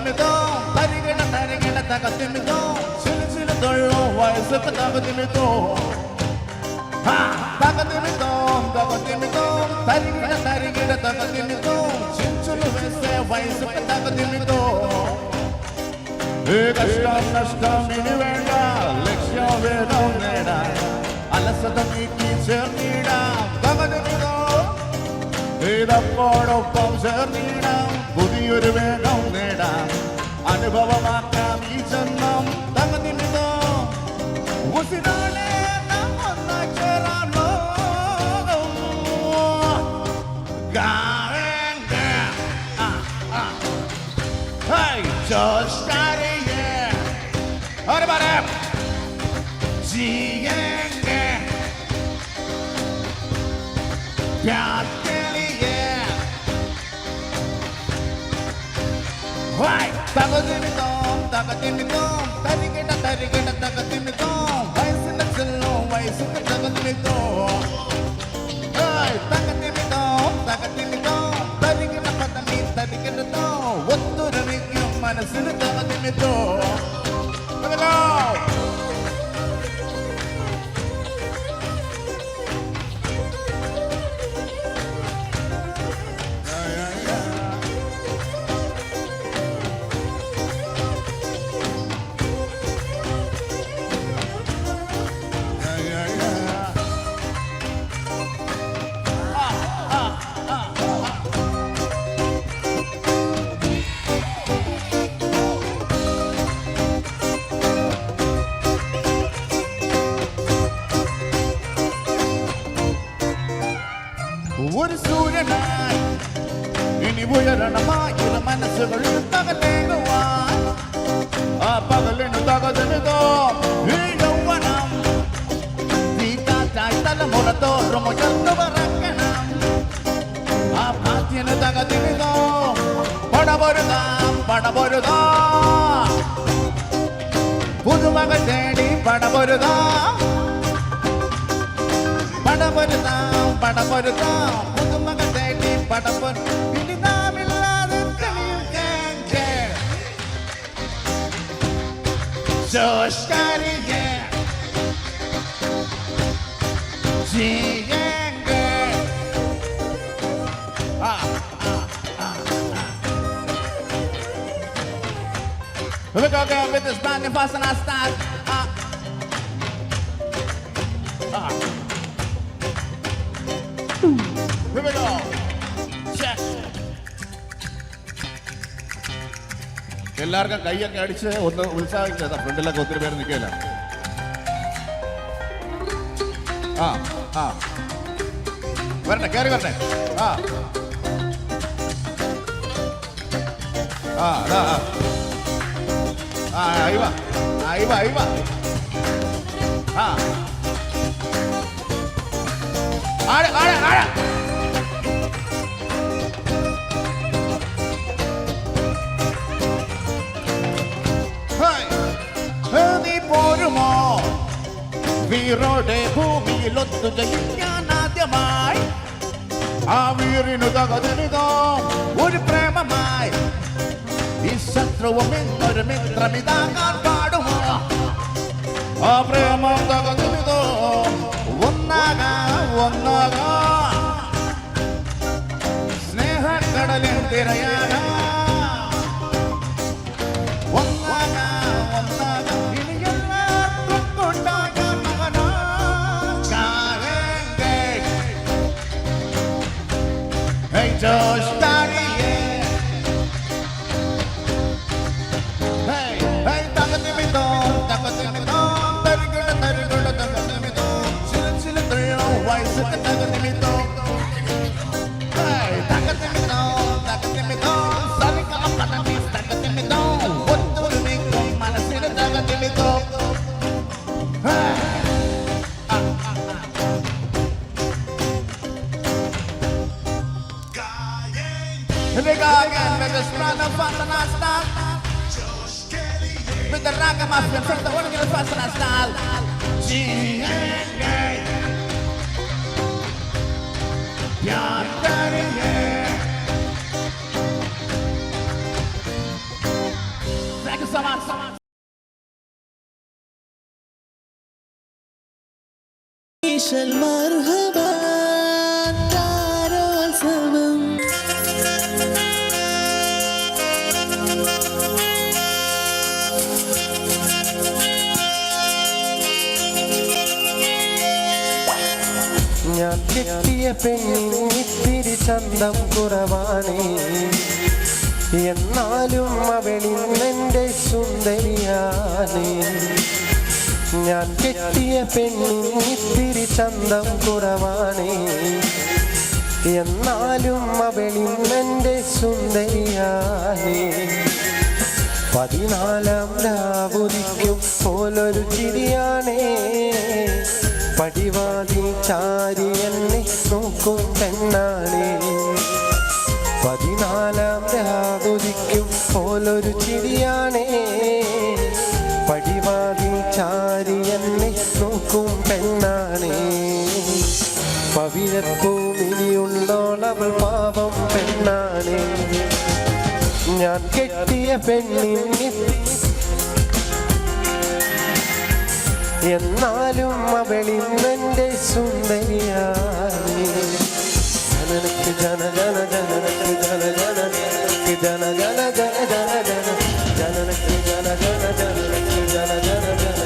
തകതിമിതോ തരികിട തരികിട തകതിമിതോ ചിലു ചിലു തൊഴോ വയസ്സൊക്കെ തകതിമിതോ തകതിമിതോ തകതിമിതോ തരികിട തരികിട തകതിമിതോ ചിഞ്ചുലു വയസ്സൊക്കെ തകതിമിതോ കഷ്ടം നഷ്ടം ഇനി വേണ്ട ലക്ഷ്യം വേണം നേടാൻ അലസത നീക്കി ചേർന്നിടാം തകതിമിതോ ഇതപ്പോടൊപ്പം ചേർന്നിടാം പുതിയൊരു വേഗം നേടാം അനുഭവമാക്കാം ഈ ജന്മം തകതിമിതോ ഉസിരാണേ നാം ഒന്നായി ചേരാമോ Just got it, yeah. What about that? Jienge. Piateli, yeah. Why? Tagadimitom, tagadimitom. Tarigita, tarigita, tagadimitom. Vaisina chillo, vaisina tagadimitom. Hey, tagadimitom, tagadimitom. Tarigita, patami, tarigita to. Otturanikyum. മനസ്സിന് തകതിമിതോ ഒരു സൂര്യനായി ഇനി ഉയരണമായിരം മനസ്സുകളിൽ തകതേകുവാൻ ആ പകലിന് തകതിമിതോ ഈ യൗവനം ഈ കാറ്റായി തലമുറ തോറും ഉയർന്നു പറക്കണം ആ ഭാഗ്യന് തകതിമിതോ പടപൊരുതാം പടപൊരുതാം പുതുമക തേടി പടപൊരുതാം പടപൊരുതാം പടപൊരുതാം പുതുമക തേടി പടപൊരു ഇനി നാമില്ലാതെ കളിയും കേങ്കേ ജോഷ്കാരിയേ ജിയേങ്കേ We go again with this band and passing our style. Here we go. Check. എല്ലാവർക്കും കൈയൊക്കെ അടിച്ച് ഒന്ന് ഉത്സാഹിച്ചത് ഫ്രണ്ടിലൊക്കെ ഒത്തിരി പേര് നിൽക്കില്ല. വരട്ടെ കയറി വരട്ടെ. അയവ ആഴ ആഴ ആഴ നീ പോരുമോ വീറോടെ ഭൂമിയിൽ ഒത്തു ജയിക്കാൻ ആദ്യമായി ആ വീറിനു തകതിമിതോ ഒരു പ്രേമമായി ഈ ശത്രുവും ഇന്നൊരു മിത്രമിതാകാൻ പാടുമോ ആ പ്രേമം തകതിമിതോ ഒന്നാകാ സ്നേഹക്കടലിൻ തിരയാകാ ഒന്നാകാ ഇനി എല്ലാവർക്കും കൊണ്ടാകാൻ മകനാ Hey Josh Tariye Hey hey takatimito tarigula takatimito sila tayo wise takatimito Hey takatimito sarika kapatamis takatimito otturumiko manasina takatimito Here we go again with this run of Fasana style. With the ragamuffin from the original Fasana style. ഞാൻ കെട്ടിയ പെണ്ണിത്തിരി ചന്തം കുറവാണേ, എന്നാലും അവളിന്നെൻ്റെ സുന്ദരിയാണേ. ഞാൻ കെട്ടിയ പെണ്ണിത്തിരി ചന്തം കുറവാണേ, എന്നാലും അവളിന്നെൻ്റെ സുന്ദരിയാണേ. 14 രാവുദിക്കും പോലൊരു ചിരിയാണേ, പടിവാതിൽ ചാരി എന്നെ നോക്കും പെണ്ണാണേ. 14 രാവുദിക്കും പോലൊരു ചിരിയാണേ, പടിവാതിൽ ചാരി എന്നെ നോക്കും പെണ്ണാണേ. പവിഴപ്പൂമിനിയുള്ളോളവൾ പാവം പെണ്ണാണേ. ഞാൻ കെട്ടിയ പെണ്ണിന് എന്നാലും അവളിന്നെൻ്റെ സുന്ദരിയാണേ. ജനനക്ക് ജന ജന ജനനക്ക് ജന ജന ജന ജന ജന ജന ജന ജനനക്ക് ജന ജന ജനനക്ക് ജന ജന ജനനക്ക് ജന ജന ജന ജന.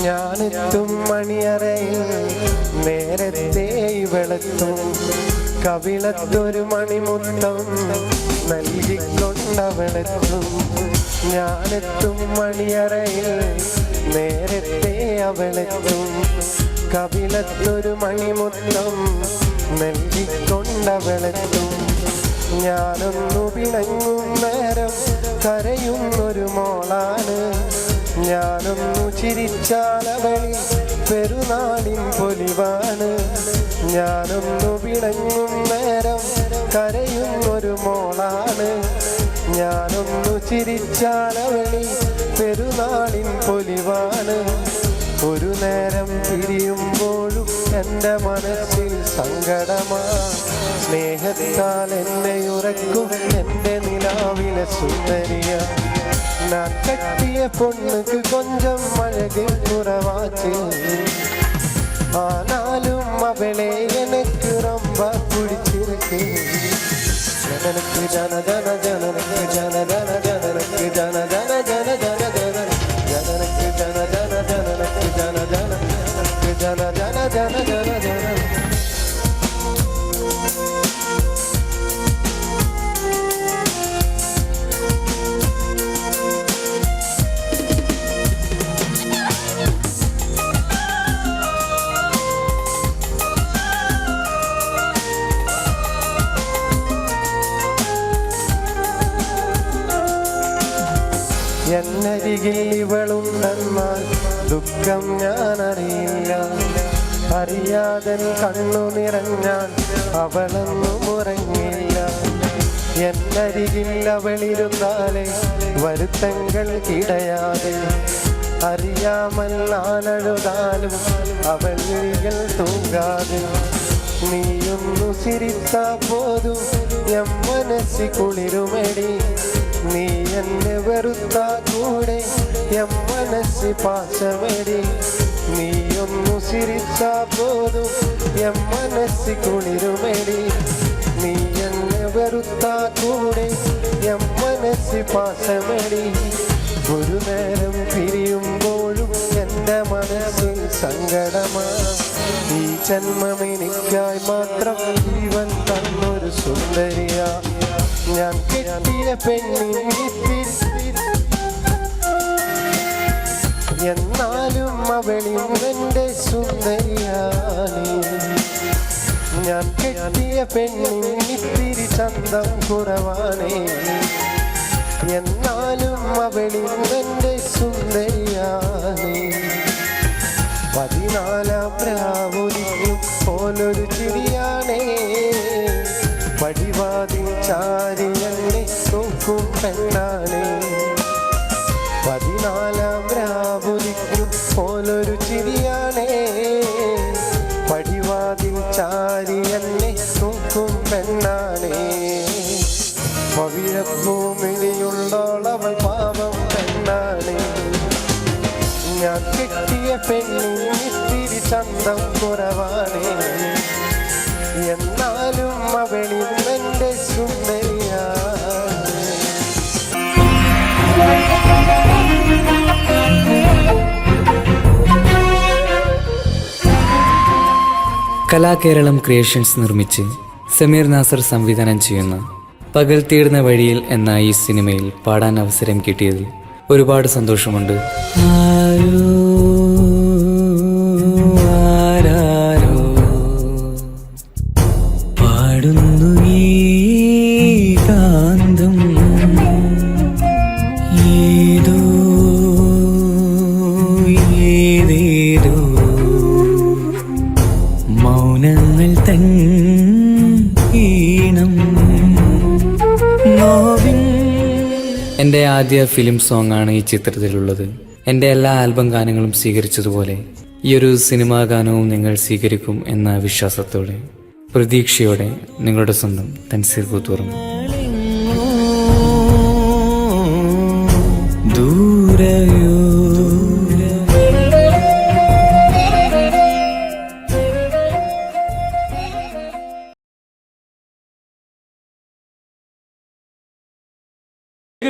ഞാനെത്തും മണിയറയിൽ നേരത്തെ ഇവളെത്തും, കവിളത്തൊരു മണിമുത്തം നൽകിക്കൊണ്ടവളെത്തും. ഞാനെത്തും മണിയറയിൽ നേരത്തെ അവളെത്തും, കവിളത്തൊരു മണിമുത്തം നൽകിക്കൊണ്ടവളെത്തും. ഞാനൊന്നു പിണങ്ങും നേരം കരയുന്നൊരു മോളാണ്, ഞാനൊന്നു ചിരിച്ചാലവളിൽ പെരുന്നാളിൻ പൊലിവാണ്. ഞാനൊന്നു പിണങ്ങും നേരം കരയുന്നൊരു മോളാണ്, ഞാനൊന്നു ചിരിച്ചാലവളിൽ പെരുന്നാളിൻ പൊലിവാണ്. ഒരു നേരം പിരിയുമ്പോഴും എൻ്റെ മനസ്സിൽ സങ്കടമാ, സ്നേഹത്താൽ എന്നെ ഉറക്കും എൻ്റെ നിലാവിലെ സുന്ദരിയ. நான் கட்டிய பொண்ணுக்கு கொஞ்சம் அழகு குறைவாச்சு, ஆனாலும் அவளே எனக்கு ரொம்ப பிடிச்சிருக்கு. ஜனனுக்கு ஜன ஜன ஜனனுக்கு ஜன ஜன ஜனனுக்கு ஜன ஜன ஜன ஜன ஜன ஜனனுக்கு ஜன ஜன ஜனனுக்கு ஜன ஜனனுக்கு ஜன ஜன ஜன ஜன ஜன. എന്നരികിൽ ഇവളുണ്ടെന്നാൽ ദുഃഖം ഞാനറിയില്ല, അറിയാതെ കണ്ണു നിറഞ്ഞാൽ അവളൊന്നും ഉറങ്ങില്ല. എന്നരികിൽ അവളിരുന്നാലേ വരുത്തങ്ങൾ കിടയാതെ, അറിയാമൽ നാലഴുതാലും അവൾ വിളികൾ തൂങ്ങാതെ. നീയൊന്നു ചിരിത്താ പോതും എൻ മനസ്സി കുളിരുമെടി, നീ എന്നെ വെറുത്താ കൂടെ എൻ മനസ്സി പാശമെടി. നീയൊന്നു ചിരിച്ചാ പോതും എൻ മനസ്സി കുളിരുമെടി, നീ എന്നെ വെറുത്താ കൂടെ എൻ മനസ്സി പാശമെടി. ഒരു നേരം പിരിയുമ്പോഴും എൻ്റെ മനസ്സിൽ സങ്കടമാ, ഈ ജന്മം എനിക്കായി മാത്രം ജീവൻ തന്നൊരു സുന്ദരിയാ. ഞാൻ കെട്ടിയ പെണ്ണിത്തിരി എന്നാലും അവളിന്നെൻ്റെ സുന്ദരിയാണ്. ഞാൻ കെട്ടിയ പെണ്ണിത്തിരി ചന്തം കുറവാണേ, എന്നാലും അവളിന്നെൻ്റെ സുന്ദരിയാണ്. 14 പെണ്ണാണ് 14 രാവുദിക്കും പോലൊരു ചിരിയാണേ പടിവാതിൽ ചാരി എന്നെ നോക്കും പെണ്ണാണേ പവിഴഭൂമിളിയുള്ളോളവൾ പാവം പെണ്ണാണേ ഞാൻ കെട്ടിയ പെണ്ണിന് ഇത്തിരി ചന്തം കുറവാണേ എന്നാലും അവളിൽ എൻ്റെ സുന്ദരിയാ കലാകേരളം ക്രിയേഷൻസ് നിർമ്മിച്ച് സമീർ നാസർ സംവിധാനം ചെയ്യുന്ന പകൽ തീർന്ന വഴിയിൽ എന്ന ഈ സിനിമയിൽ പാടാൻ അവസരം കിട്ടിയതിൽ ഒരുപാട് സന്തോഷമുണ്ട്. പാടുന്നു ഈ കാന്തം ഏതോ ഏതേതോ മൗനങ്ങൾ തൻ ഈണം. എൻ്റെ ആദ്യ ഫിലിം സോങ് ആണ് ഈ ചിത്രത്തിലുള്ളത്. എൻ്റെ എല്ലാ ആൽബം ഗാനങ്ങളും സ്വീകരിച്ചതുപോലെ ഈ ഒരു സിനിമാ ഗാനവും നിങ്ങൾ സ്വീകരിക്കും എന്ന വിശ്വാസത്തോടെ പ്രതീക്ഷയോടെ നിങ്ങളുടെ സ്വന്തം തൻസീർ കൂത്തുറം. ദൂരയോ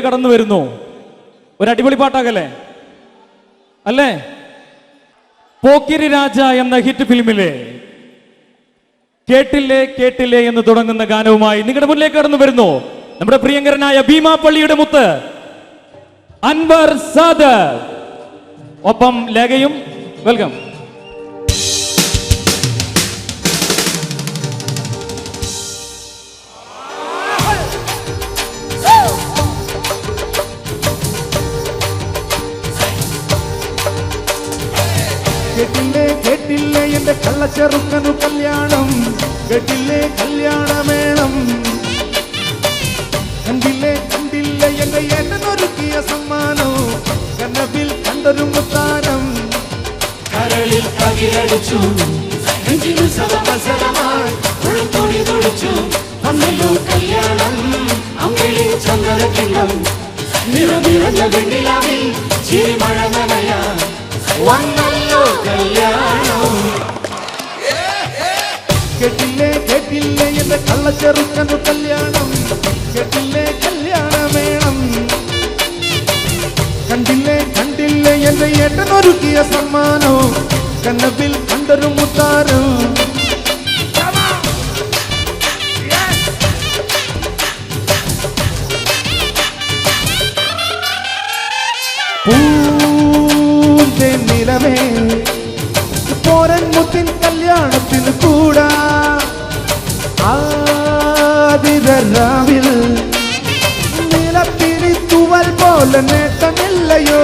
കടന്നു വരുന്നു. ഒരു അടിപൊളി പാട്ടാകല്ലേ അല്ലേ? പോക്കിരി രാജ എന്ന ഹിറ്റ് ഫിലിമിലെ കേട്ടില്ലേ കേട്ടില്ലേ എന്ന് തുടങ്ങുന്ന ഗാനവുമായി നിങ്ങളുടെ മുന്നിലേക്ക് കടന്നു വരുന്നു നമ്മുടെ പ്രിയങ്കരനായ ഭീമാപ്പള്ളിയുടെ മുത്ത് അൻവർ സാദർ, ഒപ്പം ലേഖയും. വെൽക്കം. കേട്ടില്ലേ കേട്ടില്ലേ എന്റെ കള്ളച്ചെറുക്കനു കല്യാണം, കേട്ടില്ലേ കല്യാണമേളം, കണ്ടില്ലേ കണ്ടില്ലേ എന്റെ ഏട്ടനൊരുക്കിയ സമ്മാനം, കനവിൽ കണ്ടൊരു മുത്താനം, കരളിൽ കകിലടിച്ചു നെഞ്ചിനു സദമസലമായി ഉൾക്കൊടി തുടിച്ചു വന്നല്ലോ കല്യാണം അമ്പിളി ചന്ദ്രകിണ്ണം നിറനിറഞ്ഞ വെണ്ണിലാവിൽ ചിരിമഴ നനയാ വന്നല്ലോ കല്യാണം. കേട്ടില്ലേ കേട്ടില്ലേ എന്റെ കള്ളച്ചെറുക്കനു കല്യാണം, കേട്ടില്ലേ കല്യാണമേളം, കണ്ടില്ലേ കണ്ടില്ലേ എന്റെ ഏട്ടനൊരുക്കിയ സമ്മാനം, കനവിൽ കണ്ടൊരു മുത്താരം. നിലമേ പോരൻ മുത്തിൻ കല്യാണത്തിന് കൂടാ ആതിരാവിൽ നിലത്തിരി തുവൽ പോലെ നേട്ടമില്ലയോ.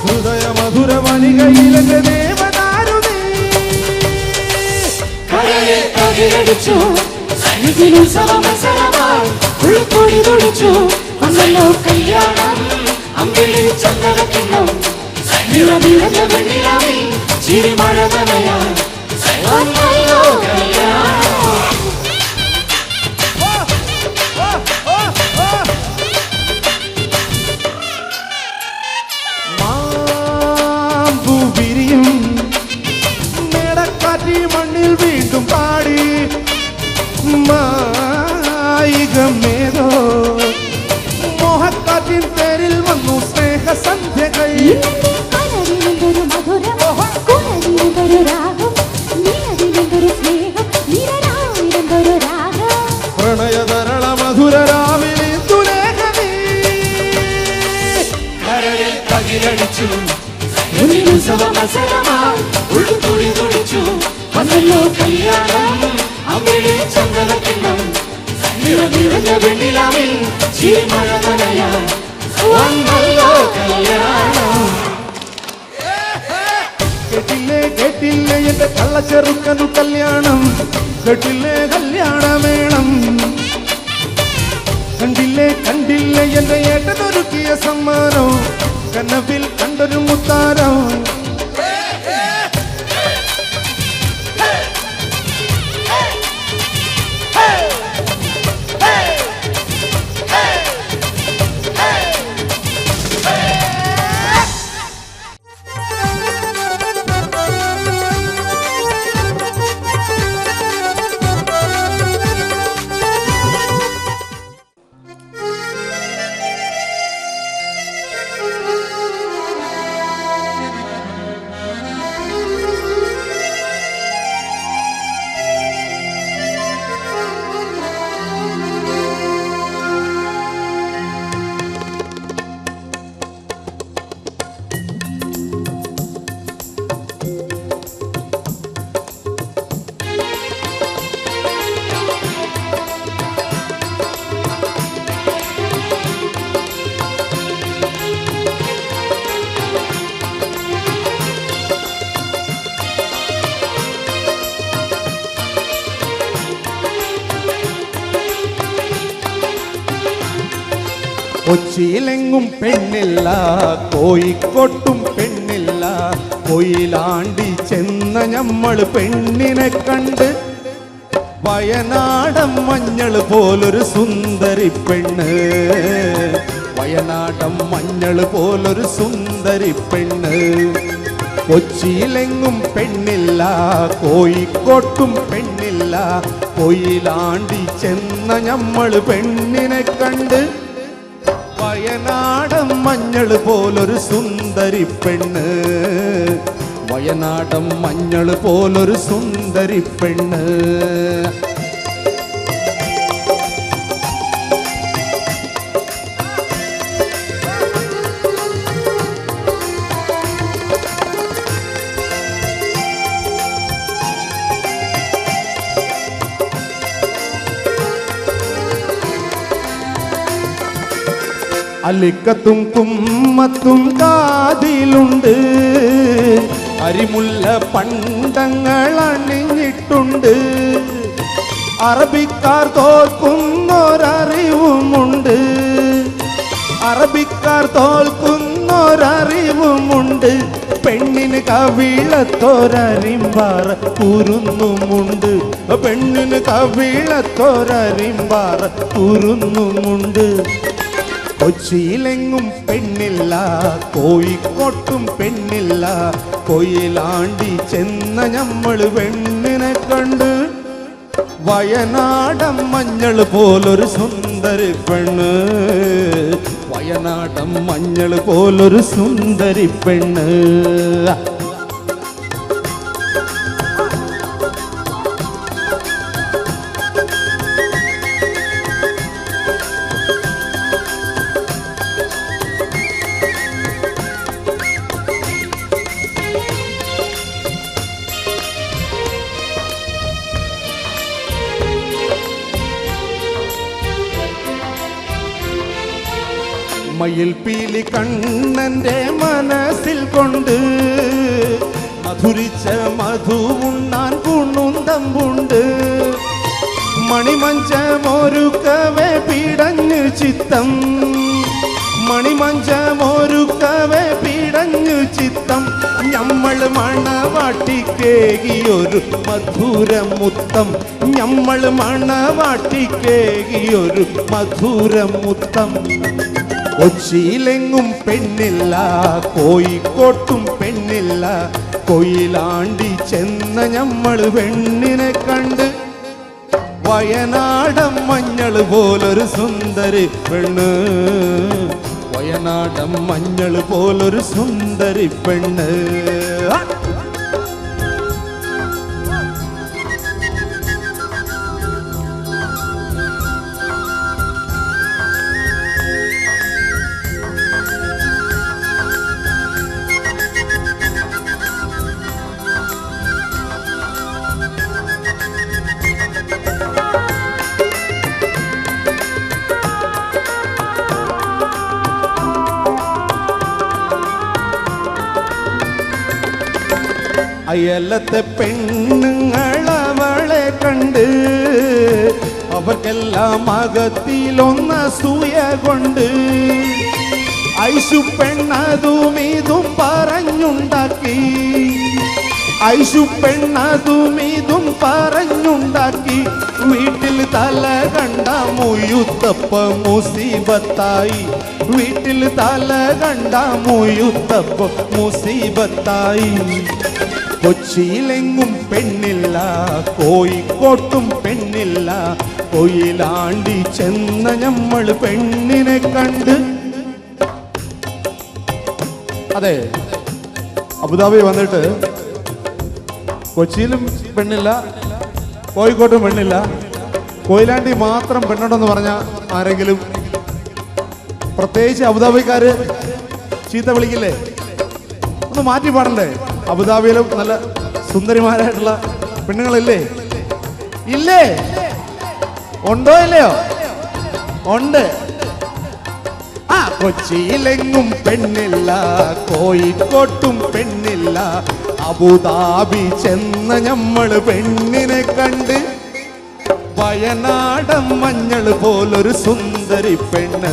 ഹൃദയ മധുര മണികയിലെ ദേവദാരുണി കരയെ കകിലടിച്ചു ഉൾക്കൊടി തുടിച്ചു വന്നല്ലോ കല്യാണം അമ്പിളി ചന്ദ്രകിണ്ണം നിറനിറഞ്ഞ വെണ്ണിലാവിൽ ചിരിമഴ നനയാ വന്നല്ലോ കല്യാണം. മാമ്പൂ വിരിയും മേടക്കാറ്റി മണ്ണിൽ വീണ്ടും പാടി മായികമേതോ മോഹക്കാറ്റിൻ പേരിൽ വന്നു സ്നേഹസന്ധ്യകൾ. പ്രണയതരള മധുര രാവിലെ തുലേഖനീ കരളിൽ കകിലടിച്ചു ഉൾക്കൊടി തുടിച്ചു വന്നല്ലോ കല്യാണം അമ്പിളി ചന്ദ്രകിണ്ണം നിറനിറഞ്ഞ വെണ്ണിലാവിൽ ചിരിമഴ നനയാ വന്നല്ലോ കല്യാണം. കേട്ടില്ലേ കേട്ടില്ലേ എന്റെ കള്ളച്ചെറുക്കനു കല്യാണം കേട്ടില്ലേ കല്യാണമേളം കണ്ടില്ലേ എന്റെ ഏട്ടനൊരുക്കിയ സമ്മാനം കനവിൽ കണ്ടൊരു മുത്താരം കൊച്ചിയിലെങ്ങും പെണ്ണില്ല കോഴിക്കോട്ടും പെണ്ണില്ല കൊയിലാണ്ടി ചെന്ന ഞമ്മള് പെണ്ണിനെ കണ്ട് വയനാടൻ മഞ്ഞൾ പോലൊരു സുന്ദരി പെണ്ണ് വയനാടൻ മഞ്ഞൾ പോലൊരു സുന്ദരി പെണ്ണ് കൊച്ചിയിലെങ്ങും പെണ്ണില്ല കോഴിക്കോട്ടും പെണ്ണില്ല കൊയിലാണ്ടി ചെന്ന ഞമ്മള് പെണ്ണിനെ കണ്ട് വയനാടൻ മഞ്ഞൾ പോലൊരു സുന്ദരി പെണ്ണ് വയനാടൻ മഞ്ഞൾ പോലൊരു സുന്ദരി പെണ്ണ് അലിക്കത്തും കുമ്മത്തും കാതിലുണ്ട് അരിമുല്ല പണ്ടങ്ങൾ അണിഞ്ഞിട്ടുണ്ട് അറബിക്കാർ തോൽക്കുന്നൊരറിവുമുണ്ട് അറബിക്കാർ തോൽക്കുന്നൊരറിവുമുണ്ട് പെണ്ണിന് കവിളത്തോരരിമ്പാറ കുരുന്നുമുണ്ട് പെണ്ണിന് കവിളത്തോരരിമ്പാറ കുരുന്നുമുണ്ട് കൊച്ചിയിലെങ്ങും പെണ്ണില്ല കോഴിക്കോട്ടും പെണ്ണില്ല കൊയിലാണ്ടി ചെന്ന ഞമ്മള് പെണ്ണിനെ കണ്ട് വയനാടൻ മഞ്ഞൾ പോലൊരു സുന്ദരി പെണ്ണ് വയനാടൻ മഞ്ഞൾ പോലൊരു സുന്ദരി പെണ്ണ് മയിൽ പീലി കണ്ണന്റെ മനസ്സിൽ കൊണ്ട് മധുരിച്ച മധുവുണ്ണാൻ കുണുന്തമ്പുണ്ട് മണിമഞ്ചമൊരുക്കവേ പിടഞ്ഞു ചിത്തം മണിമഞ്ചമൊരുക്കവേ പിടഞ്ഞു ചിത്തം ഞമ്മൾ മണവാട്ടിക്കേകിയൊരു മധുരമുത്തം ഞമ്മൾ മണവാട്ടിക്കേകിയൊരു മധുരമുത്തം കൊച്ചിയിലെങ്ങും പെണ്ണില്ല കോഴിക്കോട്ടും പെണ്ണില്ല കൊയിലാണ്ടി ചെന്ന ഞമ്മള് പെണ്ണിനെ കണ്ട് വയനാടൻ മഞ്ഞൾ പോലൊരു സുന്ദരി പെണ്ണ് വയനാടൻ മഞ്ഞൾ പോലൊരു സുന്ദരി പെണ്ണ് അയലത്തെ പെണ്ണുങ്ങളവളെ കണ്ട് അവർക്കെല്ലാം അകത്തിലൊന്ന സൂയ കൊണ്ട് ഐശു പെണ്ണതും ഇതും പറഞ്ഞുണ്ടാക്കി ഐശു പെണ്ണതും ഇതും പറഞ്ഞുണ്ടാക്കി വീട്ടിൽ തല കണ്ട മുയുത്തപ്പ മുസീബത്തായി വീട്ടിൽ തല കണ്ട മുയുത്തപ്പ മുസീബത്തായി കൊച്ചിയിലെങ്ങും പെണ്ണില്ല കോഴിക്കോട്ടും പെണ്ണില്ല കൊയിലാണ്ടി ചെന്ന നമ്മൾ പെണ്ണിനെ കണ്ട് അതെ അബുദാബി വന്നിട്ട് കൊച്ചിയിലും പെണ്ണില്ല കോഴിക്കോട്ടും പെണ്ണില്ല കൊയിലാണ്ടി മാത്രം പെണ്ണുണ്ടെന്ന് പറഞ്ഞ ആരെങ്കിലും പ്രത്യേകിച്ച് അബുദാബിക്കാര് ചീത്ത വിളിക്കില്ലേ? ഒന്ന് മാറ്റി പാടണ്ടേ? അബുദാബിയിലും നല്ല സുന്ദരിമാരായിട്ടുള്ള പെണ്ണുങ്ങളില്ലേ? ഇല്ലേ? ഉണ്ടോ ഇല്ലയോ? ഉണ്ട്. ആ കൊച്ചിയിലെങ്ങും പെണ്ണില്ല കോഴിക്കോട്ടും പെണ്ണില്ല അബുദാബി ചെന്ന ഞമ്മള് പെണ്ണിനെ കണ്ട് വയനാടൻ മഞ്ഞൾ പോലൊരു സുന്ദരി പെണ്ണ്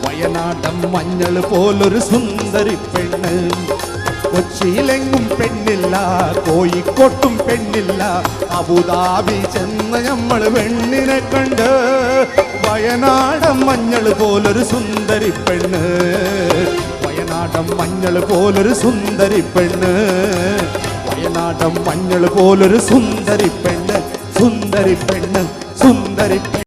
വയനാടൻ മഞ്ഞൾ പോലൊരു സുന്ദരി പെണ്ണ് കൊച്ചിയിലെങ്ങും പെണ്ണില്ല കോഴിക്കോട്ടും പെണ്ണില്ല അബുദാബി ചെന്ന നമ്മൾ പെണ്ണിനെ കണ്ട് വയനാടൻ മഞ്ഞൾ പോലൊരു സുന്ദരി പെണ്ണ് വയനാടൻ മഞ്ഞൾ പോലൊരു സുന്ദരി പെണ്ണ് വയനാടൻ മഞ്ഞൾ പോലൊരു സുന്ദരി പെണ്ണ് സുന്ദരി പെണ്ണ് സുന്ദരി പെണ്ണ്.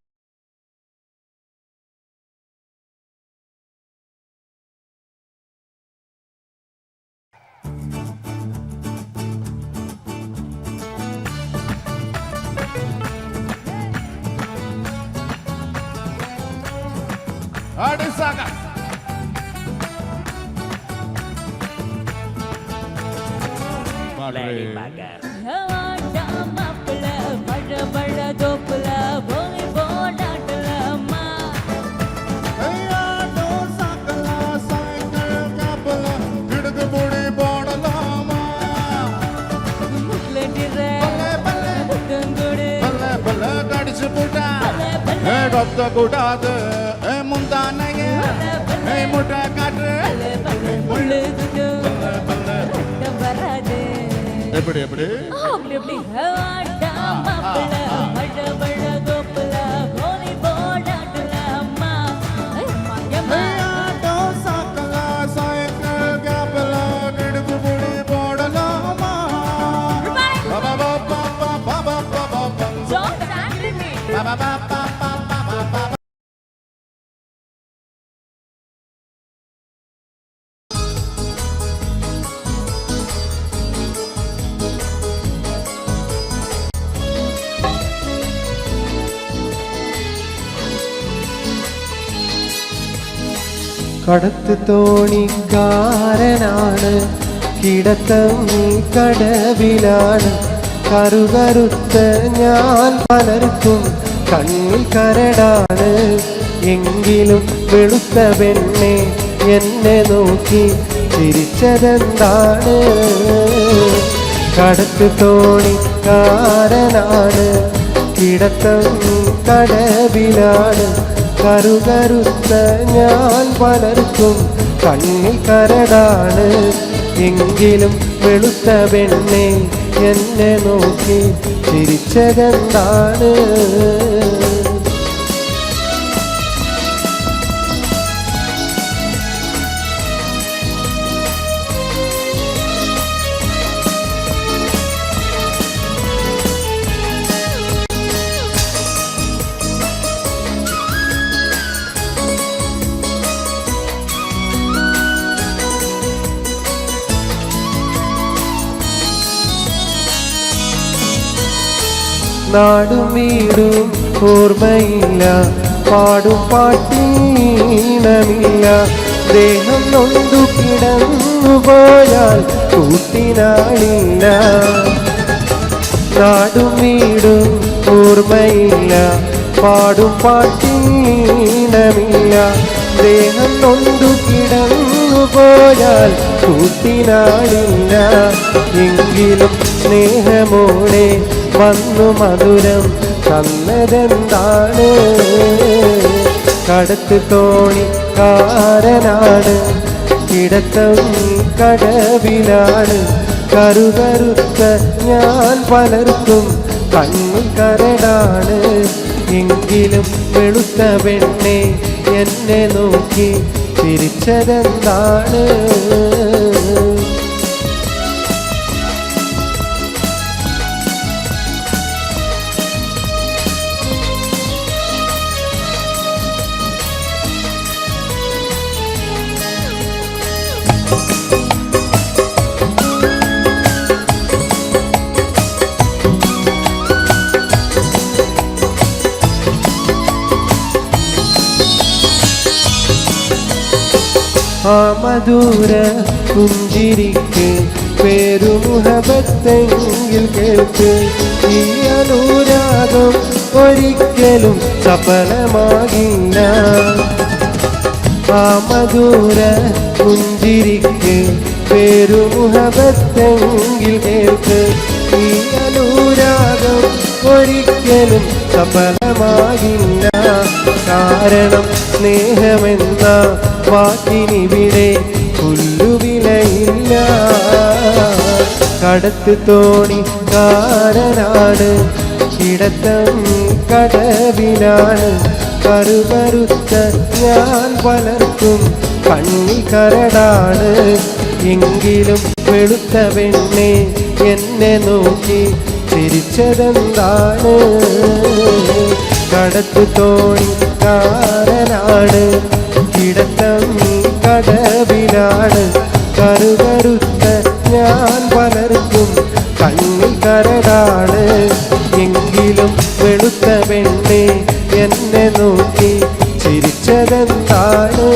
கூடாது முந்தானைய முட்டை காற்று எப்படி எப்படி കടത്ത് തോണിക്കാരനാണ് കിടത്തം കടവിലാണ് കറുകറുത്ത ഞാൻ പലർക്കും കണ്ണിൽ കരടാണ് എങ്കിലും വെളുത്ത പെണ്ണെ എന്നെ നോക്കി ചിരിച്ചതെന്താണ് കടത്ത് തോണിക്കാരനാണ് കിടത്തം കടവിലാണ് കറുകറുത്ത ഞാൻ പലർക്കും കണ്ണിൽ കരടാണ് എങ്കിലും വെളുത്ത പെണ്ണെ എന്നെ നോക്കി ചിരിച്ചതെന്താണ് നാടും വീടും ഓർമ്മയില്ല പാടും പാട്ടീണമില്ല ദേഹം നൊന്തു കിടന്നു പോയാൽ കൂട്ടിനാളില്ല നാടും വീടും ഓർമ്മയില്ല പാടും പാട്ടീണമില്ല ദേഹം നൊന്തു കിടന്നു പോയാൽ കൂട്ടിനാളില്ല. എങ്കിലും സ്നേഹമോടെ വന്നു മധുരം തന്നതെന്താണ്? കടത്ത് തോണിക്കാരനാണ്, കിടത്തം കടവിലാണ്. കറുകറുത്ത ഞാൻ പലർക്കും കണ്ണിൽ കരടാണ്. എങ്കിലും വെളുത്ത പെണ്ണെ എന്നെ നോക്കി ചിരിച്ചതെന്താണ്? ആ മധുര പുഞ്ചിരിക്ക് പേരുമുഹബത്തെങ്കിൽ കേൾക്ക്. ഈ അനുരാഗം ഒരിക്കലും സഫലമാകില്ല. ആ മധുര പുഞ്ചിരിക്ക് പേരുമുഹബത്തെങ്കിൽ കേൾക്ക്. ഈ അനുരാഗം ഒരിക്കലും സഫലമാകില്ല. കാരണം സ്നേഹമെന്ന വാക്കിനിവിടെ പുല്ലുവിലയില്ല. കടത്ത് തോണിക്കാരനാണ്, കിടത്തം കടവിലാണ്. കറുകറുത്ത ഞാൻ പലർക്കും കണ്ണിൽ കരടാണ്. എങ്കിലും വെളുത്ത പെണ്ണെ എന്നെ നോക്കി ചിരിച്ചതെന്താണ്? കടത്ത് തോണിക്കാരനാണ്, കിടത്തം കടവിലാണ്. കറുകറുത്ത ഞാൻ പലർക്കും കണ്ണിൽ കരടാണ്. എങ്കിലും വെളുത്ത പെണ്ണെ എന്നെ നോക്കി ചിരിച്ചതെന്താണ്?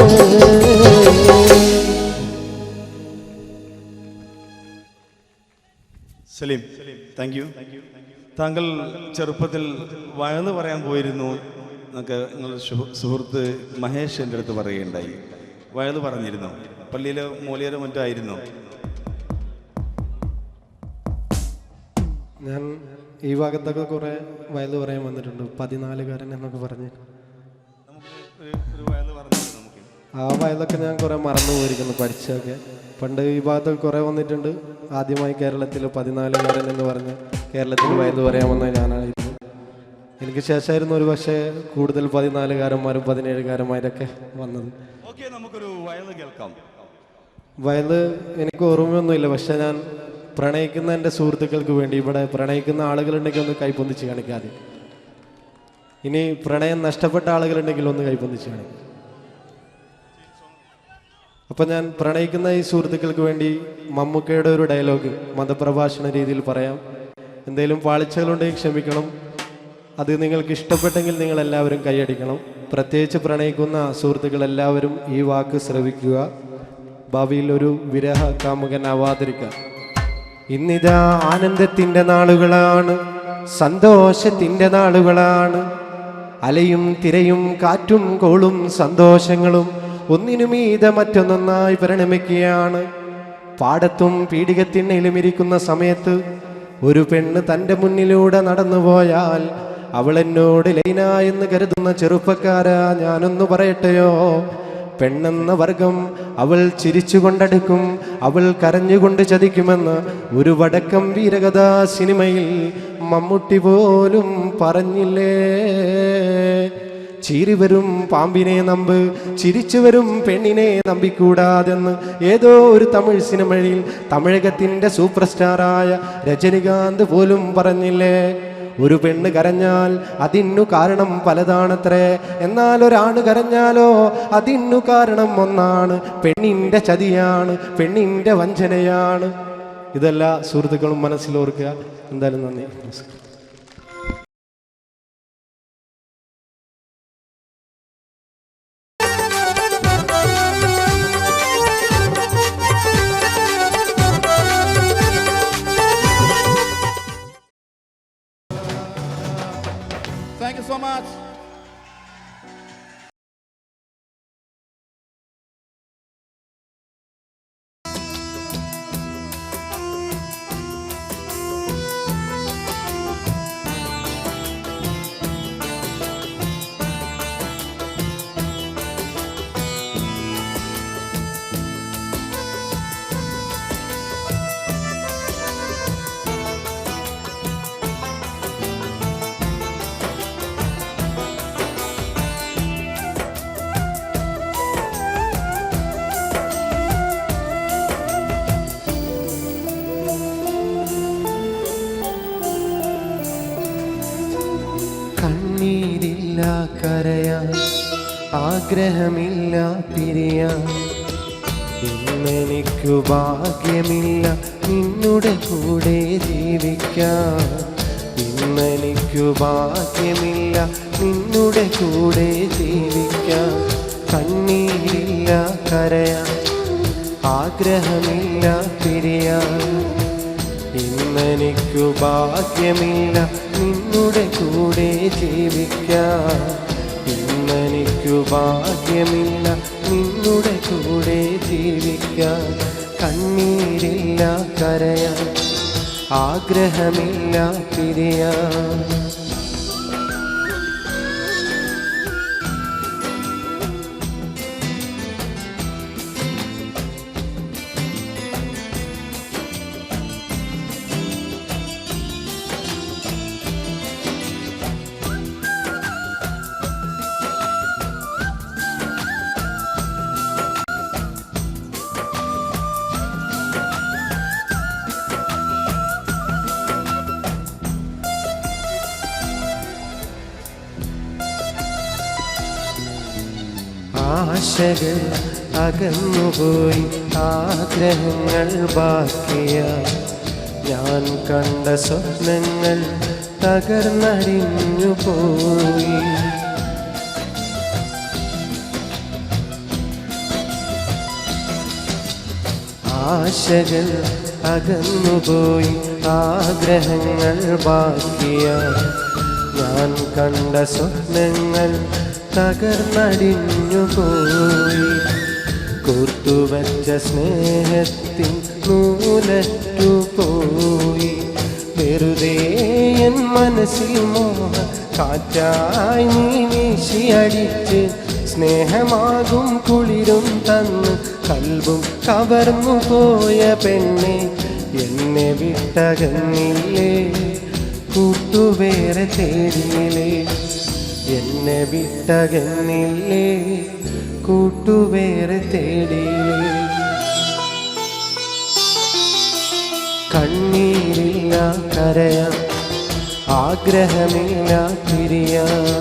Saleem, thank you. താങ്കൾ ചെറുപ്പത്തിൽ വയന്ന് പറയാൻ പോയിരുന്നു എന്നൊക്കെ നിങ്ങളുടെ സുഹൃത്ത് മഹേഷ് എൻ്റെ അടുത്ത് പറയുകയുണ്ടായി. വയത് പറഞ്ഞിരുന്നു, പള്ളിയിലെ മൂലിയരോ മറ്റോ ആയിരുന്നു. ഞാൻ ഈ ഭാഗത്തൊക്കെ കുറേ വയല് പറയാൻ വന്നിട്ടുണ്ട്. 14കാരൻ എന്നൊക്കെ പറഞ്ഞ് ആ വയലൊക്കെ ഞാൻ കുറേ മറന്നു പോയിരിക്കുന്നു പഠിച്ചൊക്കെ. പണ്ട് ഈ ഭാഗത്തൊക്കെ കുറേ വന്നിട്ടുണ്ട്. ആദ്യമായി കേരളത്തിൽ 14കാരൻ എന്ന് പറഞ്ഞ് കേരളത്തിൽ വയല് പറയാൻ വന്നത് ഞാനായിരുന്നു. എനിക്ക് ശേഷമായിരുന്നു ഒരു പക്ഷേ കൂടുതൽ 14കാരന്മാരും 17കാരന്മാരൊക്കെ വന്നത്. നമുക്കൊരു വയല് കേൾക്കാം. വയല് എനിക്ക് ഓർമ്മയൊന്നുമില്ല, പക്ഷെ ഞാൻ പ്രണയിക്കുന്ന എൻ്റെ സുഹൃത്തുക്കൾക്ക് വേണ്ടി ഇവിടെ പ്രണയിക്കുന്ന ആളുകളുണ്ടെങ്കിൽ ഒന്ന് കൈപ്പൊന്നിച്ച് കാണിക്കാതെ. ഇനി പ്രണയം നഷ്ടപ്പെട്ട ആളുകളുണ്ടെങ്കിൽ ഒന്ന് കൈപ്പൊന്നിച്ച് കാണിക്കും. അപ്പം ഞാൻ പ്രണയിക്കുന്ന ഈ സുഹൃത്തുക്കൾക്ക് വേണ്ടി മമ്മൂക്കയുടെ ഒരു ഡയലോഗ് മതപ്രഭാഷണ രീതിയിൽ പറയാം. എന്തെങ്കിലും പാളിച്ചകളുണ്ടെങ്കിൽ ക്ഷമിക്കണം. അത് നിങ്ങൾക്ക് ഇഷ്ടപ്പെട്ടെങ്കിൽ നിങ്ങൾ എല്ലാവരും കൈയടിക്കണം. പ്രത്യേകിച്ച് പ്രണയിക്കുന്ന സുഹൃത്തുക്കൾ എല്ലാവരും ഈ വാക്ക് ശ്രവിക്കുക. ഭാവിയിൽ ഒരു വിരഹ കാമുകനാവാതിരിക്കുക. ഇന്നിതാ ആനന്ദത്തിൻ്റെ നാളുകളാണ്, സന്തോഷത്തിൻ്റെ നാളുകളാണ്. അലയും തിരയും കാറ്റും കോളും സന്തോഷങ്ങളും ഒന്നിനുമീതെ മറ്റൊന്നൊന്നായി പരിണമിക്കുകയാണ്. പാടത്തും പീഡികത്തിണ്ണയിലും ഇരിക്കുന്ന സമയത്ത് ഒരു പെണ്ണ് തൻ്റെ മുന്നിലൂടെ നടന്നുപോയാൽ അവൾ എന്നോട് ലൈന എന്ന് കരുതുന്ന ചെറുപ്പക്കാരാ, ഞാനൊന്ന് പറയട്ടെയോ, പെണ്ണെന്ന വർഗം അവൾ ചിരിച്ചുകൊണ്ടടുക്കും, അവൾ കരഞ്ഞുകൊണ്ട് ചതിക്കുമെന്ന് ഒരു വടക്കം വീരകഥാ സിനിമയിൽ മമ്മൂട്ടി പോലും പറഞ്ഞില്ലേ. ചീറി വരും പാമ്പിനെ നമ്പ്, ചിരിച്ചു വരും പെണ്ണിനെ നമ്പിക്കൂടാതെന്ന് ഏതോ ഒരു തമിഴ് സിനിമയിൽ തമിഴകത്തിൻ്റെ സൂപ്പർ സ്റ്റാറായ രജനികാന്ത് പോലും പറഞ്ഞില്ലേ. ഒരു പെണ്ണ് കരഞ്ഞാൽ അതിനു കാരണം പലതാണത്രേ, എന്നാൽ ഒരാണ് കരഞ്ഞാലോ അതിനു കാരണം ഒന്നാണ്, പെണ്ണിൻ്റെ ചതിയാണ്, പെണ്ണിൻ്റെ വഞ്ചനയാണ്. ഇതെല്ലാ സുഹൃത്തുക്കളും മനസ്സിലോർക്കുക. എന്തായാലും നന്ദി, നമസ്കാരം. Thank you so much. കരയാൻ ആഗ്രഹമില്ല പിരിയാൻ ഇന്നെനിക്കു ഭാഗ്യമില്ല നിന്നുടെ കൂടെ ജീവിക്കാൻ ഇന്നെനിക്കു ഭാഗ്യമില്ല നിന്നുടെ കൂടെ ജീവിക്കാൻ കണ്ണീരില്ല കരയാൻ ആഗ്രഹമില്ല പിരിയാൻ ഇന്നെനിക്കു ഭാഗ്യമില്ല നിന്നുടെ കൂടെ ജീവിക്കാൻ ഇന്നെനിക്കു ഭാഗ്യമില്ല നിന്നുടെ കൂടെ ജീവിക്കാൻ കണ്ണീരില്ല കരയാൻ ആഗ്രഹമില്ല പിരിയാൻ ആശകൾ അകന്നുപോയി ആഗ്രഹങ്ങൾ ബാക്കിയായി ഞാൻ കണ്ട സ്വപ്നങ്ങൾ തകർന്നടിഞ്ഞു പോയി ആശകൾ അകന്നുപോയി ആഗ്രഹങ്ങൾ ബാക്കിയായി ഞാൻ കണ്ട സ്വപ്നങ്ങൾ തകർന്നടിഞ്ഞു പോയി കൂട്ടുവച്ച സ്നേഹത്തിൻ നൂലറ്റു പോയി വെറുതെ എൻ മനസ്സിൽ മോഹ കാറ്റായി നീ വീശിയടിച്ച് സ്നേഹമാകും കുളിരും തന്ന് കൽബും കവർന്നു പോയ പെണ്ണെ എന്നെ വിട്ടകന്നില്ലേ കൂട്ടുവേറെ തേടിയില്ലേ എന്നെ വിട്ടകന്നില്ലേ കൂട്ടുവേറെ തേടിയില്ലേ കണ്ണീരില്ല കരയാൻ ആഗ്രഹമില്ല പിരിയാൻ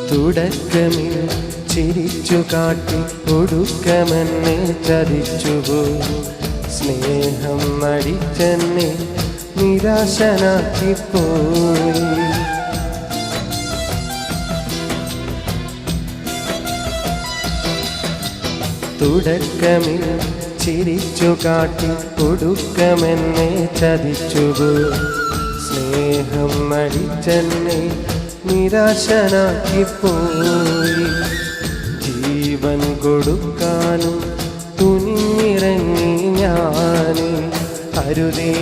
തുടക്കമിൽ ചിരിച്ചു കാട്ടി ഒടുക്കമെന്നെ ചതിച്ചുപോയി സ്നേഹം നടിച്ചെന്നെ നിരാശനാക്കിപ്പോയി തുടക്കമിൽ ചിരിച്ചു കാട്ടി ഒടുക്കമെന്നെ ചതിച്ചുപോയി സ്നേഹം നടിച്ചെന്നെ നിരാശനാക്കിപ്പോയി ജീവൻ കൊടുക്കാനും തുനിഞ്ഞിറങ്ങി ഞാൻ അരുതേ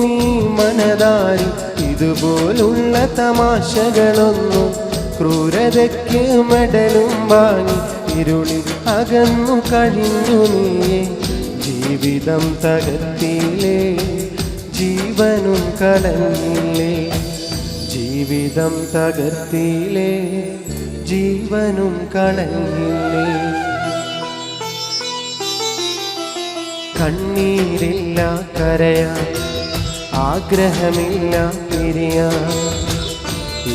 നീ മനതാരി ഇതുപോലുള്ള തമാശകളൊന്നും ക്രൂരതയ്ക്ക് മെഡലും വാങ്ങി ഇരുളിൽ അകന്നു കഴിഞ്ഞു നീ ജീവിതം തകർത്തിയില്ലേ ജീവനും കളഞ്ഞില്ലേ ജീവിതം തകർത്തിയില്ലേ ജീവനും കളഞ്ഞില്ലേ കണ്ണീരില്ല കരയാൻ ആഗ്രഹമില്ല പിരിയാൻ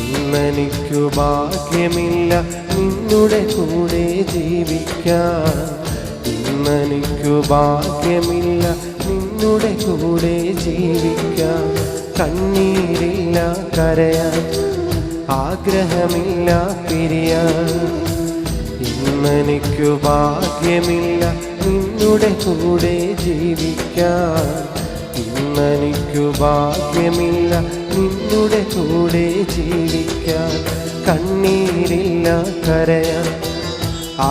ഇന്നെനിക്കു ഭാഗ്യമില്ല നിന്നുടെ കൂടെ ജീവിക്കാൻ ഇന്നെനിക്കു ഭാഗ്യമില്ല നിന്നുടെ കൂടെ ജീവിക്കാൻ കണ്ണീരില്ല കരയാൻ ആഗ്രഹമില്ല പിരിയാൻ ഇന്നെനിക്കു ഭാഗ്യമില്ല നിന്നുടെ കൂടെ ജീവിക്കാൻ ഇന്നെനിക്കു ഭാഗ്യമില്ല നിന്നുടെ കൂടെ ജീവിക്കാൻ കണ്ണീരില്ല കരയാൻ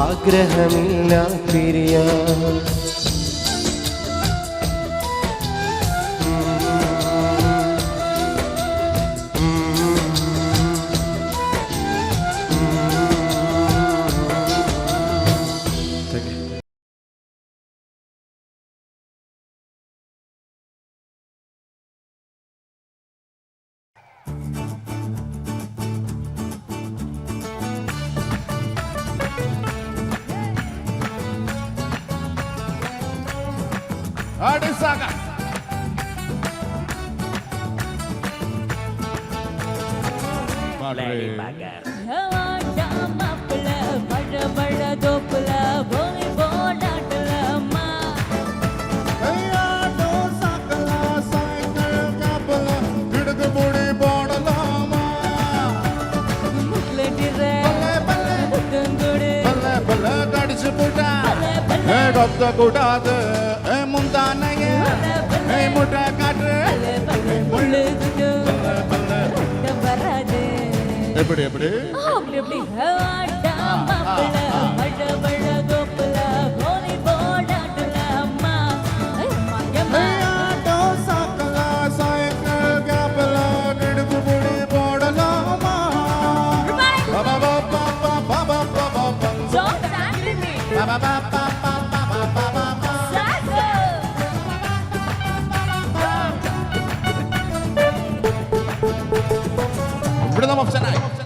ആഗ്രഹമില്ല പിരിയാൻ അടിസാക கூடாது முந்தானைய முட்டை காற்று எப்படி எப்படி Belum option naik.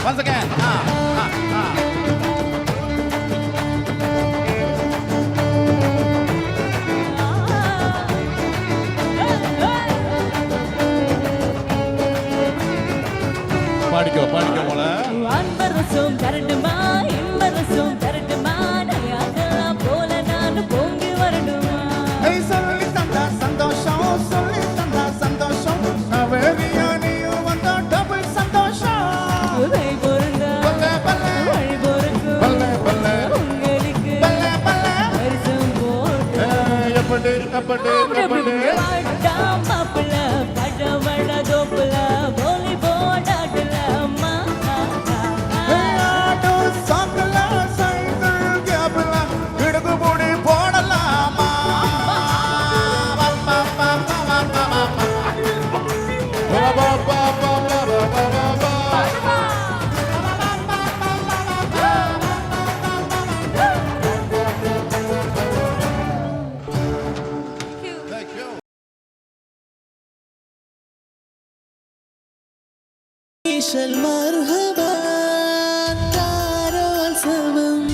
Once again. பாடிக்கோ பாடிக்கோ போல அன்பரசும் கரண்டுமா இன்பரசும் கரண்டுமா நயாகலாம் போல நான் பொங்கி வரணுமா சொல்லி தந்தா சந்தோஷம் சொல்லி தந்தா சந்தோஷம் நவரியானியும் வந்தா டபுள் சந்தோஷம் உதை பொருந்தா வழி பொறுக்கும் உங்களுக்கு வருஷம் போட்டு எப்படி மாப்பிள்ள படவள தோப்புல போலி போடாடலாமா مرحبا تعالوا السلام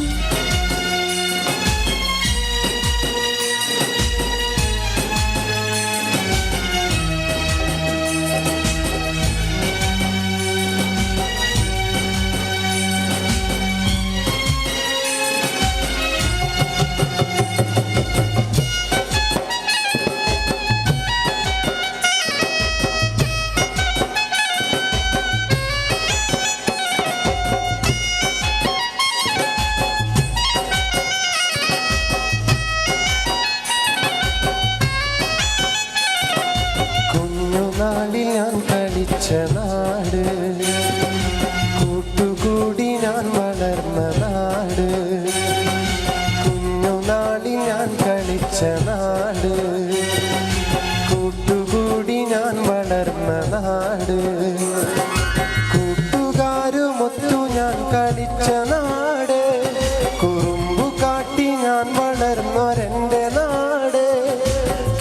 കുഞ്ഞുനാളിൽ ഞാൻ കളിച്ച നാട് കൂട്ടുകൂടി ഞാൻ വളർന്ന നാട് കുഞ്ഞുനാളിൽ ഞാൻ കളിച്ച നാട് കൂട്ടുകൂടി ഞാൻ വളർന്ന നാട് കൂട്ടുകാരുമൊത്തു ഞാൻ കളിച്ച നാട് കുറുമ്പു കാട്ടി ഞാൻ വളർന്നൊരെൻ്റെ നാട്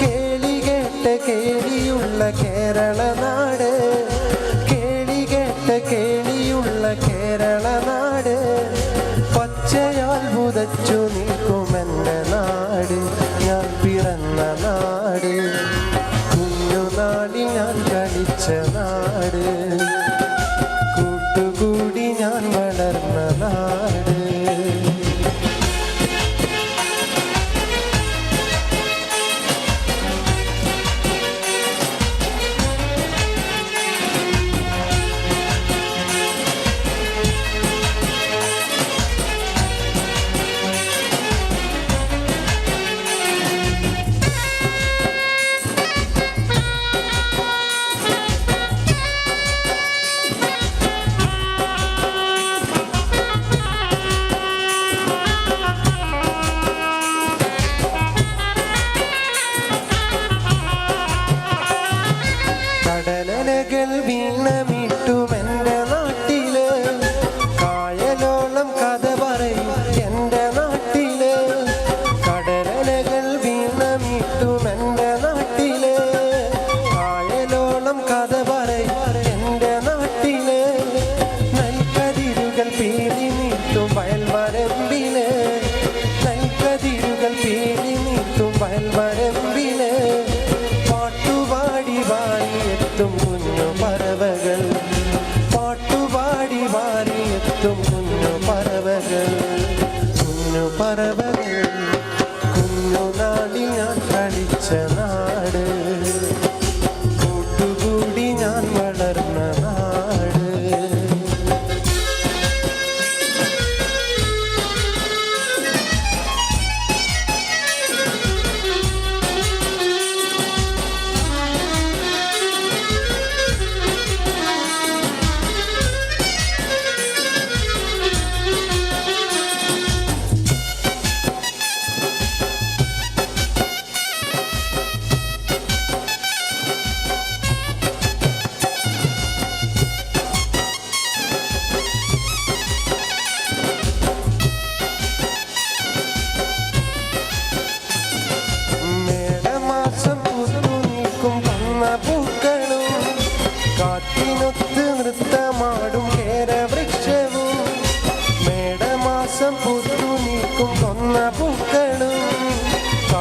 കേളി കേട്ട കേളിയുള്ള കേരള നാട് കേളി കേട്ട കേളിയുള്ള കേരള നാട് പച്ചയാൽ പുതച്ചു നിൽക്കുമെൻ്റെ നാട് ഞാൻ പിറന്ന നാട് കുഞ്ഞുനാളിൽ ഞാൻ കളിച്ച നാട് കൂട്ടുകൂടി ഞാൻ വളർന്ന നാട്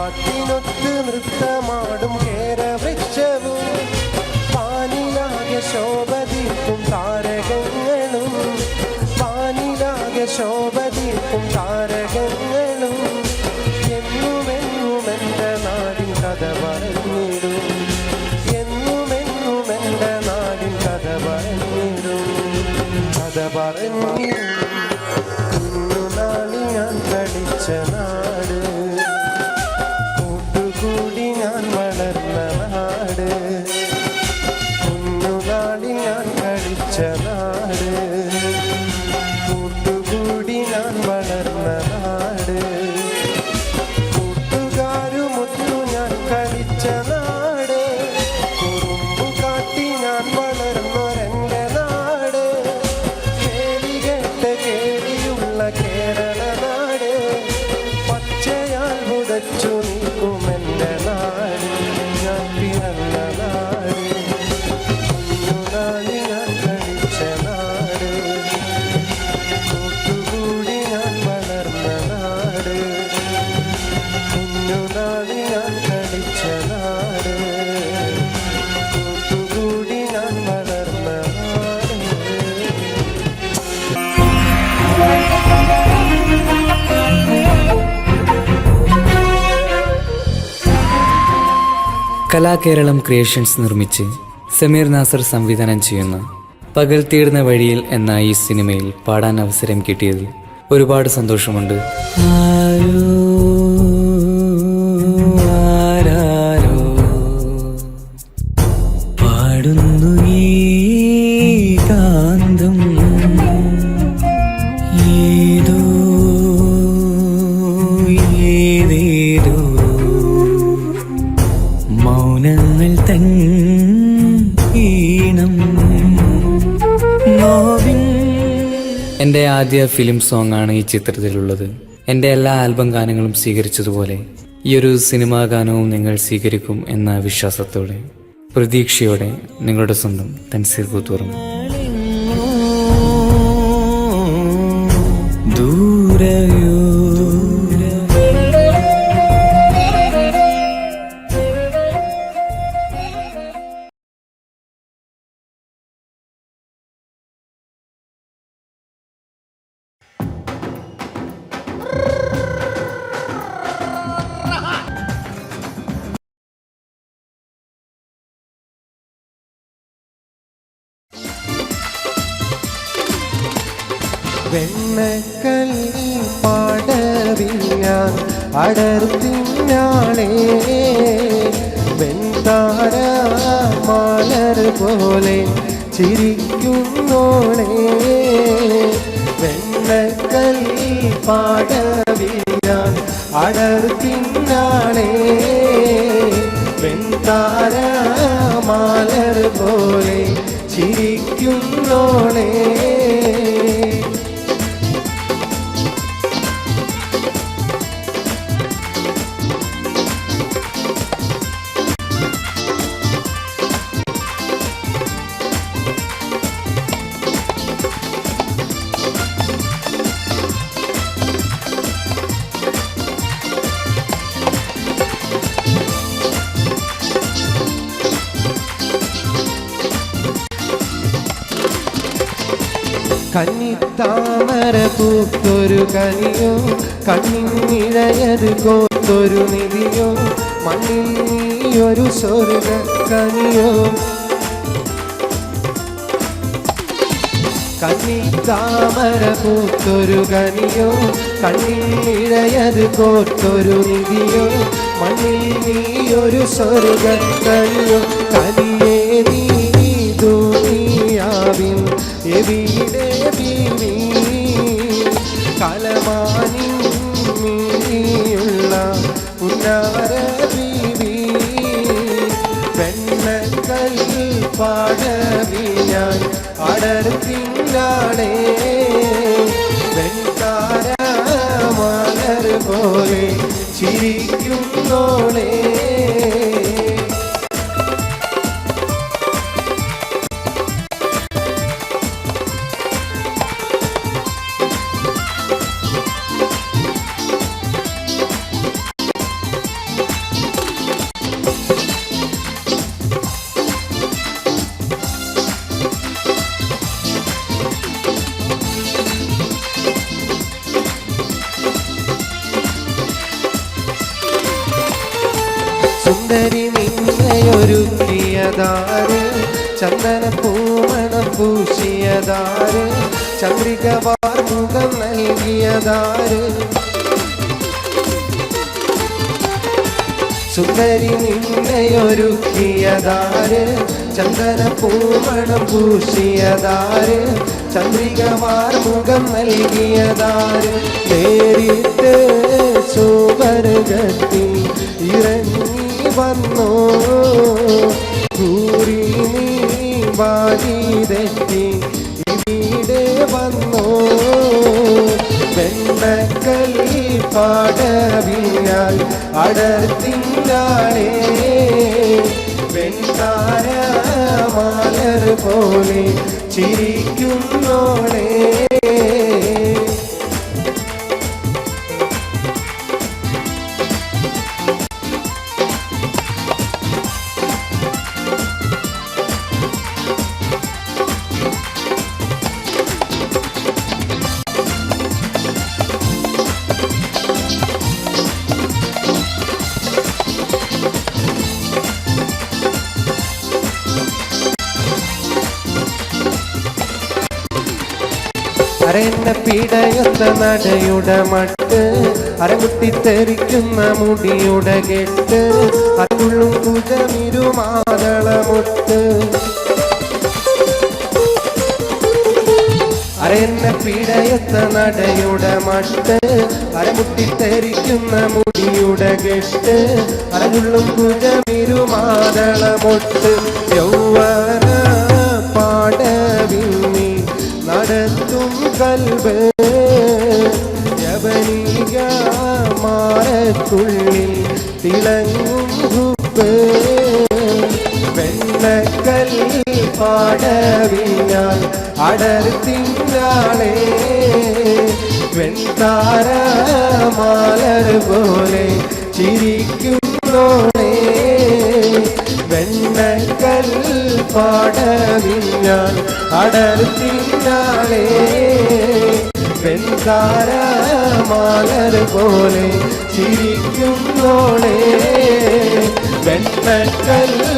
പാട്ടിനൊത്ത് നൃത്തമാടും കേരവൃക്ഷവും പാനിലാകെ ശോഭതീർക്കും താരകങ്ങളും പാനിലാകെ ശോഭതീർക്കും താരകങ്ങളും എന്നുമെന്നും എൻ്റെ നാടിൻ കഥ പറഞ്ഞിടും എന്നുമെന്നും എൻ്റെ നാടിൻ കഥ പറഞ്ഞിടും കഥ പറഞ്ഞിടും കുഞ്ഞുനാളിൽ ഞാൻ കളിച്ച നാട് കൂട്ടുകൂടി ഞാൻ വളർന്ന നാട് കുഞ്ഞുനാളിൽ ഞാൻ കളിച്ച നാട് കൂട്ടുകൂടി ഞാൻ വളർന്ന നാട് കൂട്ടുകാരുമൊത്തു ഞാൻ കളിച്ച നാട് കുറുമ്പു കാട്ടി ഞാൻ വളർന്നൊരെൻ്റെ നാട് കേളികെട്ട കേളിയുള്ള കേരള നാട് പച്ചയാൽ മുതച്ചു നീക്കുമെൻ്റെ നാട് ഞാൻ പിറന്ന നാട് കുഞ്ഞുനാളിൽ ഞാൻ കളിച്ച നാട് കൂട്ടുകൂടി ഞാൻ വളർന്ന നാട് കുഞ്ഞുനാളിൽ ഞാൻ കളിച്ച നാട് കൂട്ടുകൂടി ഞാൻ വളർന്ന നാട് കലാകേരളം ക്രിയേഷൻസ് നിർമ്മിച്ച് സമീർ നാസർ സംവിധാനം ചെയ്യുന്ന പകൽ തീർന്ന വഴിയിൽ എന്ന ഈ സിനിമയിൽ പാടാൻ അവസരം കിട്ടിയതിൽ ഒരുപാട് സന്തോഷമുണ്ട്. ആരോ ആരാരോ പാടുന്നു ഈ കാന്തം ഏതോ ഏതേതോ മൗനങ്ങൾ തൻ ഈണം നോവിൻ. എൻ്റെ ആദ്യ ഫിലിം സോങ് ആണ് ഈ ചിത്രത്തിലുള്ളത്. എൻ്റെ എല്ലാ ആൽബം ഗാനങ്ങളും സ്വീകരിച്ചതുപോലെ ഈ ഒരു സിനിമാ ഗാനവും നിങ്ങൾ സ്വീകരിക്കും എന്ന വിശ്വാസത്തോടെ പ്രതീക്ഷയോടെ നിങ്ങളുടെ സ്വന്തം തൻസീർ കൂത്തുപറമ്പ്. ദൂരയോ വെണ്ണക്കല്ലി പാടവിഞ്ഞാൻ അടർത്തിഞ്ഞാളേ വെൺതാര മാലർ പോലെ ചിരിക്കുന്നോളേ വെണ്ണക്കല്ലി പാടവിഞ്ഞാൻ അടർത്തിഞ്ഞാളേ വെൺതാര മാലർ പോലെ ചിരിക്കുന്നോളേ കന്നിത്താമര പൂത്തൊരു കനിയോ കണ്ണിനിഴയത് കോത്തൊരു നിധിയോ മണ്ണിൽ നീയൊരു സ്വർഗ കനിയോ കന്നിത്താമര പൂത്തൊരു കനിയോ കണ്ണിനിഴയത് കോത്തൊരു നിധിയോ മണ്ണിൽ നീയൊരു സ്വർഗ കനിയോ കനിയേ നീ ദുനിയാവിൻ എവിടെ ബീവി കലമാനിയുള്ള ഉന്നാര ബീവി വെണ്ണക്കൽ പാടവി ഞാൻ അടർത്തിങ്കാളേ വെൺതാര മലർ പോലെ ചിരിക്കുന്നോളേ സുന്ദരി നിന്നെയൊരുക്കിയതാര് ചന്ദന പൂമണം പൂശിയതാര് ചന്ദ്രിക വാർമുഖം നൽകിയതാര് സുന്ദരി നിന്നെയൊരുക്കിയതാര് ചന്ദന പൂമണം പൂശിയതാര് ചന്ദ്രിക വാർമുഖം നൽകിയതാര് നേരിട്ട് സുവർഗത്തിൽ ഇറങ്ങി വന്നോ കൂറി നീ വാരി തെറ്റി ഇവിടെ വന്നോ വെണ്ണക്കല്ലി പാടവിനാൽ അടർത്തിങ്കാളേ വെണ്ണാര മാലർ പോലെ ചിരിക്കുന്നോളേ അരയെന്നെ പിടയുന്ന നടയുടെ മട്ട് അരമുട്ടിത്തെറിക്കുന്ന മുടിയുടെ കെട്ട് അതുള്ളും കുജമിരുമാതളമൊട്ട് അരയെന്നെ പിടയുന്ന നടയുടെ മട്ട് അരമുട്ടിത്തെറിക്കുന്ന മുടിയുടെ കെട്ട് അതുള്ളും കുജമിരുമാതളമൊട്ട് യൗവന പാടവിന്നി നടത്തും കൽബ് യവനിക മാറത്തുള്ളിൽ തിളങ്ങും ഹുബ് വെണ്ണക്കല്ലി പാടവിനാൽ അടർത്തിങ്കാളേ വെൺതാര മാലർ പോലെ ചിരിക്കുന്നോളേ വെണ്ണക്കല്ലി പാടവിനാൽ അടർത്തിങ്കാളേ വെൺതാര മാലർ പോലെ ചിരിക്കുന്നോളേ വെണ്ണക്കല്ലി